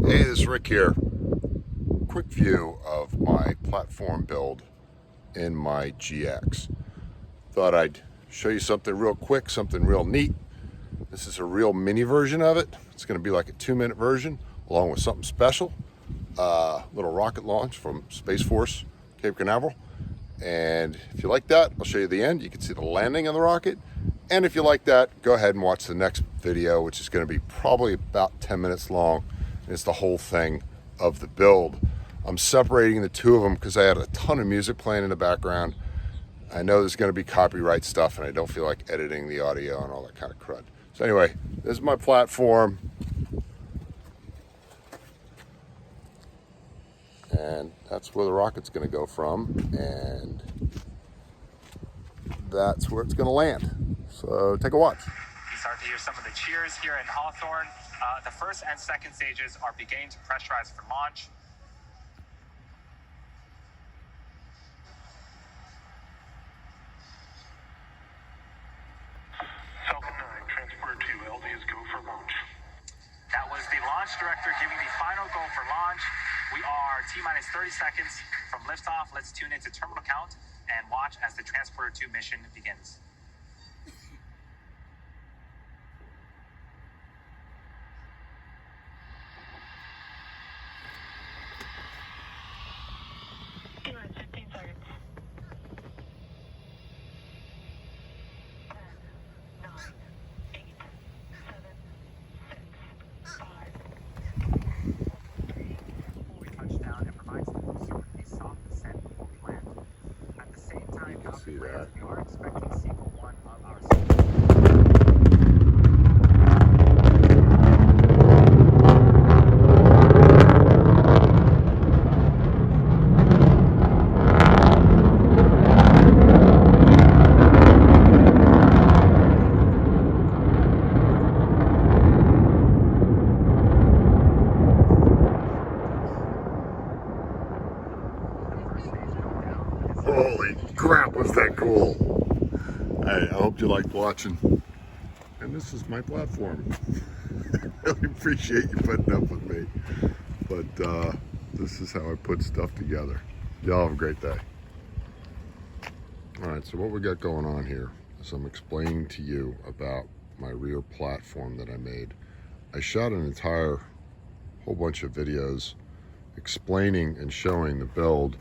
Hey, this is Rick here. Quick view of my platform build in my GX. Thought I'd show you something real quick, something real neat. This is a real mini version of it. It's going to be like a 2-minute version along with something special. Little rocket launch from Space Force, Cape Canaveral. And if you like that, I'll show you the end. You can see the landing of the rocket. And if you like that, go ahead and watch the next video, which is going to be probably about 10 minutes long. It's the whole thing of the build. I'm separating the two of them because I had a ton of music playing in the background. I know there's going to be copyright stuff and I don't feel like editing the audio and all that kind of crud. So anyway, this is my platform. And that's where the rocket's going to go from. And that's where it's going to land. So take a watch. You start to hear some of the cheers here in Hawthorne. The first and second stages are beginning to pressurize for launch. Falcon 9, transport to LD's go for launch. That was the launch director giving the final go for launch. We are T-minus 30 seconds from liftoff. Let's tune into terminal count and watch as the Transporter 2 mission begins. See that. We are expecting sequel 1 of our Holy crap, was that cool. Hey, I hope you liked watching. And this is my platform. Really appreciate you putting up with me. But this is how I put stuff together. Y'all have a great day. All right, so what we got going on here is I'm explaining to you about my rear platform that I made. I shot an entire whole bunch of videos explaining and showing the build,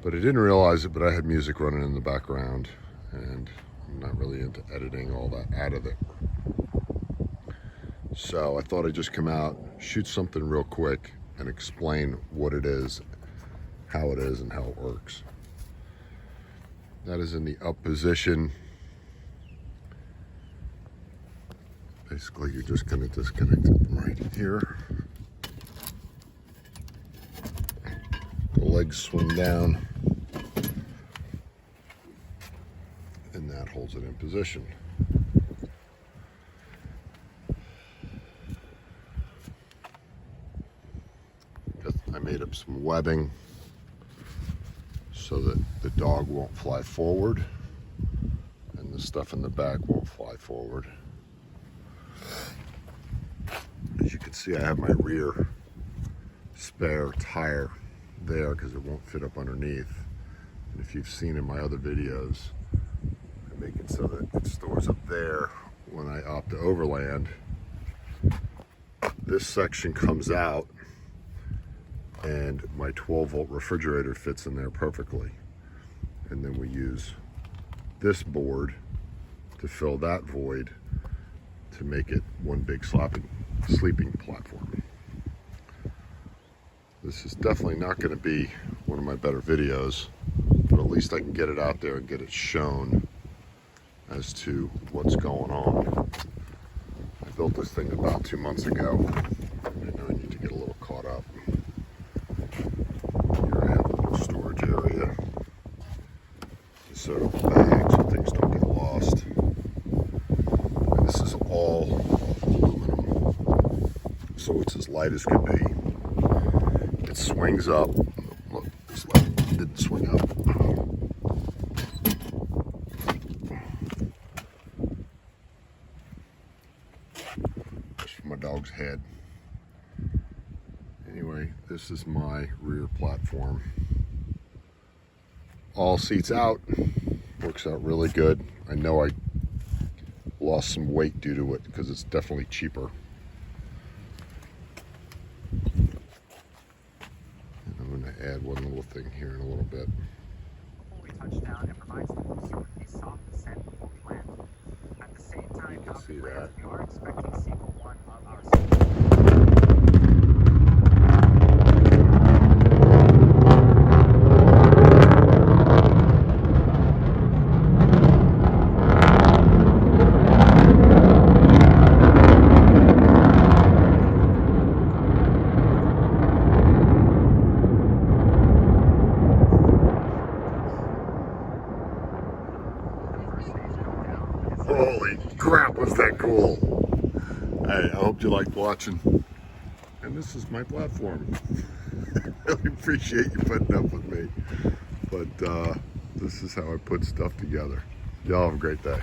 but I didn't realize it, but I had music running in the background and I'm not really into editing all that out of it. So I thought I'd just come out, shoot something real quick and explain what it is, how it is, and how it works. That is in the up position. Basically, you're just going to disconnect it right here. The legs swing down, and that holds it in position. I made up some webbing so that the dog won't fly forward and the stuff in the back won't fly forward. As you can see, I have my rear spare tire there because it won't fit up underneath. And if you've seen in my other videos, I make it so that it stores up there. When I opt to overland, this section comes out and my 12-volt refrigerator fits in there perfectly. And then we use this board to fill that void to make it one big sleeping platform. This is definitely not going to be one of my better videos, but at least I can get it out there and get it shown as to what's going on. I built this thing about 2 months ago, and now I need to get a little caught up. Here I have a little storage area. So bags so things don't get lost. And this is all aluminum, so it's as light as could be. It swings up. Look, this light didn't swing up. That's from my dog's head. This is my rear platform. All seats out. Works out really good. I know I lost some weight due to it because it's definitely cheaper. And I'm going to add one little thing here in a little bit. Before we touch down, it provides the booster with a soft descent before we land. At the same time, You can see that. we are expecting sequel 1 of our Holy crap, was that cool! Hey, I hope you liked watching. And this is my platform. Really appreciate you putting up with me. But this is how I put stuff together. Y'all have a great day.